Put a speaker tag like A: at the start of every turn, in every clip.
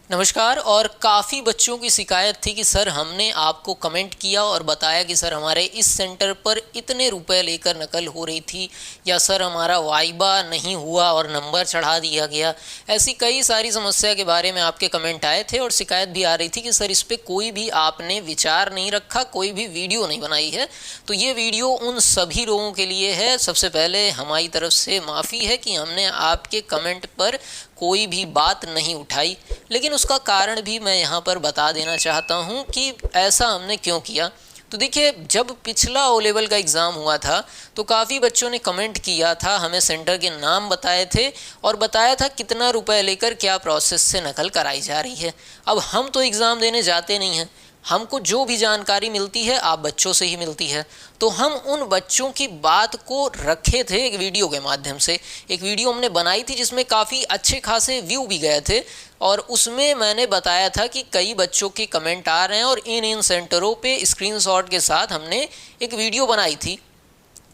A: नमस्कार। और काफ़ी बच्चों की शिकायत थी कि सर हमने आपको कमेंट किया और बताया कि सर हमारे इस सेंटर पर इतने रुपए लेकर नकल हो रही थी, या सर हमारा वाइबा नहीं हुआ और नंबर चढ़ा दिया गया। ऐसी कई सारी समस्या के बारे में आपके कमेंट आए थे और शिकायत भी आ रही थी कि सर इस पर कोई भी आपने विचार नहीं रखा, कोई भी वीडियो नहीं बनाई है। तो ये वीडियो उन सभी लोगों के लिए है। सबसे पहले हमारी तरफ से माफ़ी है कि हमने आपके कमेंट पर कोई भी बात नहीं उठाई, लेकिन उसका कारण भी मैं यहाँ पर बता देना चाहता हूँ कि ऐसा हमने क्यों किया। तो देखिए, जब पिछला ओ लेवल का एग्ज़ाम हुआ था तो काफ़ी बच्चों ने कमेंट किया था, हमें सेंटर के नाम बताए थे और बताया था कितना रुपए लेकर क्या प्रोसेस से नकल कराई जा रही है। अब हम तो एग्ज़ाम देने जाते नहीं हैं, हमको जो भी जानकारी मिलती है आप बच्चों से ही मिलती है। तो हम उन बच्चों की बात को रखे थे एक वीडियो के माध्यम से। एक वीडियो हमने बनाई थी जिसमें काफ़ी अच्छे खासे व्यू भी गए थे, और उसमें मैंने बताया था कि कई बच्चों के कमेंट आ रहे हैं और इन सेंटरों पे स्क्रीनशॉट के साथ हमने एक वीडियो बनाई थी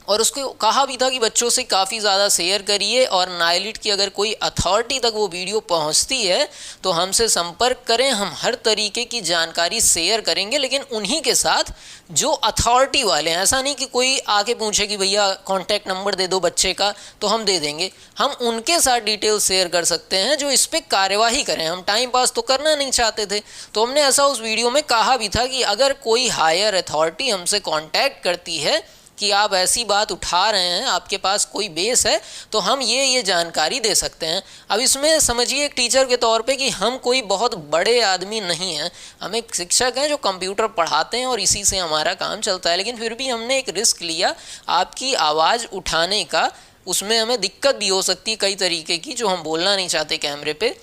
A: और उसको कहा भी था कि बच्चों से काफ़ी ज़्यादा शेयर करिए, और नाइलिट की अगर कोई अथॉरिटी तक वो वीडियो पहुंचती है तो हमसे संपर्क करें, हम हर तरीके की जानकारी शेयर करेंगे, लेकिन उन्हीं के साथ जो अथॉरिटी वाले हैं। ऐसा नहीं कि कोई आके पूछे कि भैया कॉन्टैक्ट नंबर दे दो बच्चे का तो हम दे देंगे। हम उनके साथ डिटेल शेयर कर सकते हैं जो इस पर कार्यवाही करें। हम टाइम पास तो करना नहीं चाहते थे, तो हमने ऐसा उस वीडियो में कहा भी था कि अगर कोई हायर अथॉरिटी हमसे कॉन्टैक्ट करती है कि आप ऐसी बात उठा रहे हैं, आपके पास कोई बेस है, तो हम ये जानकारी दे सकते हैं। अब इसमें समझिए एक टीचर के तौर पे कि हम कोई बहुत बड़े आदमी नहीं हैं, हम एक शिक्षक हैं जो कंप्यूटर पढ़ाते हैं और इसी से हमारा काम चलता है, लेकिन फिर भी हमने एक रिस्क लिया आपकी आवाज़ उठाने का। उसमें हमें दिक्कत भी हो सकती है कई तरीके की जो हम बोलना नहीं चाहते कैमरे पे,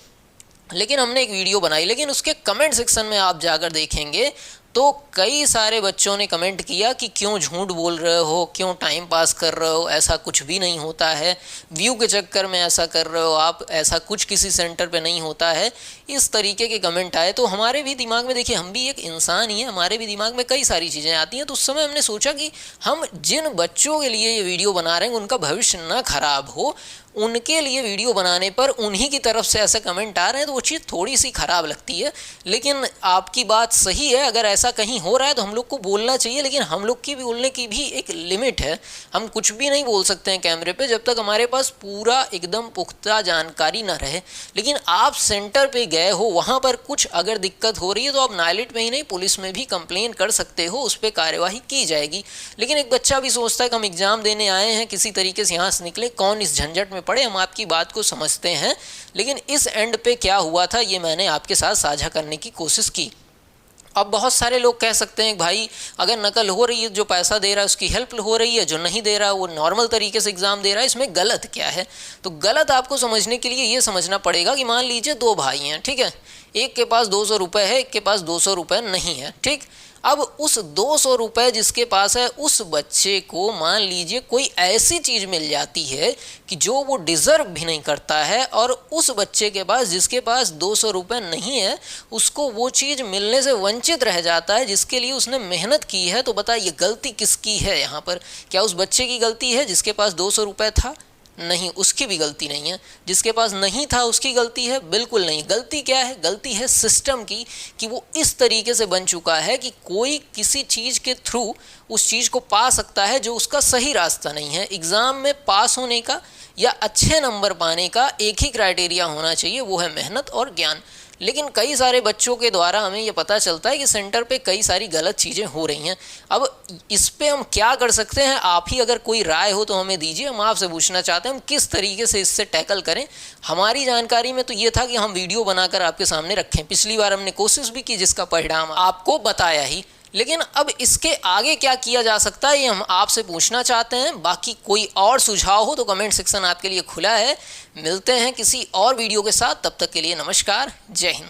A: लेकिन हमने एक वीडियो बनाई। लेकिन उसके कमेंट सेक्शन में आप जाकर देखेंगे तो कई सारे बच्चों ने कमेंट किया कि क्यों झूठ बोल रहे हो, क्यों टाइम पास कर रहे हो, ऐसा कुछ भी नहीं होता है, व्यू के चक्कर में ऐसा कर रहे हो आप, ऐसा कुछ किसी सेंटर पे नहीं होता है। इस तरीके के कमेंट आए तो हमारे भी दिमाग में, देखिए हम भी एक इंसान ही है, हमारे भी दिमाग में कई सारी चीज़ें आती हैं। तो उस समय हमने सोचा कि हम जिन बच्चों के लिए ये वीडियो बना रहे हैं उनका भविष्य ना खराब हो, उनके लिए वीडियो बनाने पर उन्हीं की तरफ से ऐसे कमेंट आ रहे हैं तो वो चीज़ थोड़ी सी ख़राब लगती है। लेकिन आपकी बात सही है, अगर ऐसा कहीं हो रहा है तो हम लोग को बोलना चाहिए, लेकिन हम लोग की भी बोलने की भी एक लिमिट है। हम कुछ भी नहीं बोल सकते हैं कैमरे पे जब तक हमारे पास पूरा एकदम पुख्ता जानकारी ना रहे। लेकिन आप सेंटर पे गए हो, वहाँ पर कुछ अगर दिक्कत हो रही है तो आप नाइलिट में ही नहीं पुलिस में भी कंप्लेन कर सकते हो, उस पर कार्यवाही की जाएगी। लेकिन एक बच्चा भी सोचता है कि हम एग्ज़ाम देने आए हैं, किसी तरीके से यहाँ से निकले, कौन इस झंझट में पड़े। हम आपकी बात को समझते हैं, लेकिन इस एंड पे क्या हुआ था ये मैंने आपके साथ साझा करने की कोशिश की। अब बहुत सारे लोग कह सकते हैं भाई अगर नकल हो रही है, जो पैसा दे रहा है उसकी हेल्प हो रही है, जो नहीं दे रहा वो नॉर्मल तरीके से एग्ज़ाम दे रहा है, इसमें गलत क्या है। तो गलत आपको समझने के लिए ये समझना पड़ेगा कि मान लीजिए दो भाई हैं, ठीक है, एक के पास 200 रुपये है, एक के पास 200 रुपये नहीं है, ठीक। अब उस 200 रुपये जिसके पास है उस बच्चे को मान लीजिए कोई ऐसी चीज़ मिल जाती है कि जो वो डिज़र्व भी नहीं करता है, और उस बच्चे के पास जिसके पास 200 रुपये नहीं है उसको वो चीज़ मिलने से वंचित रह जाता है जिसके लिए उसने मेहनत की है। तो बताइए गलती किसकी है यहाँ पर? क्या उस बच्चे की गलती है जिसके पास 200 रुपये था? नहीं, उसकी भी गलती नहीं है। जिसके पास नहीं था उसकी गलती है? बिल्कुल नहीं। गलती क्या है? गलती है सिस्टम की, कि वो इस तरीके से बन चुका है कि कोई किसी चीज़ के थ्रू उस चीज़ को पा सकता है जो उसका सही रास्ता नहीं है। एग्ज़ाम में पास होने का या अच्छे नंबर पाने का एक ही क्राइटेरिया होना चाहिए, वो है मेहनत और ज्ञान। लेकिन कई सारे बच्चों के द्वारा हमें ये पता चलता है कि सेंटर पे कई सारी गलत चीज़ें हो रही हैं। अब इस पे हम क्या कर सकते हैं? आप ही अगर कोई राय हो तो हमें दीजिए, हम आपसे पूछना चाहते हैं हम किस तरीके से इससे टैकल करें। हमारी जानकारी में तो ये था कि हम वीडियो बनाकर आपके सामने रखें, पिछली बार हमने कोशिश भी की जिसका परिणाम आपको बताया ही। लेकिन अब इसके आगे क्या किया जा सकता है ये हम आपसे पूछना चाहते हैं। बाकी कोई और सुझाव हो तो कमेंट सेक्शन आपके लिए खुला है। मिलते हैं किसी और वीडियो के साथ, तब तक के लिए नमस्कार, जय हिंद।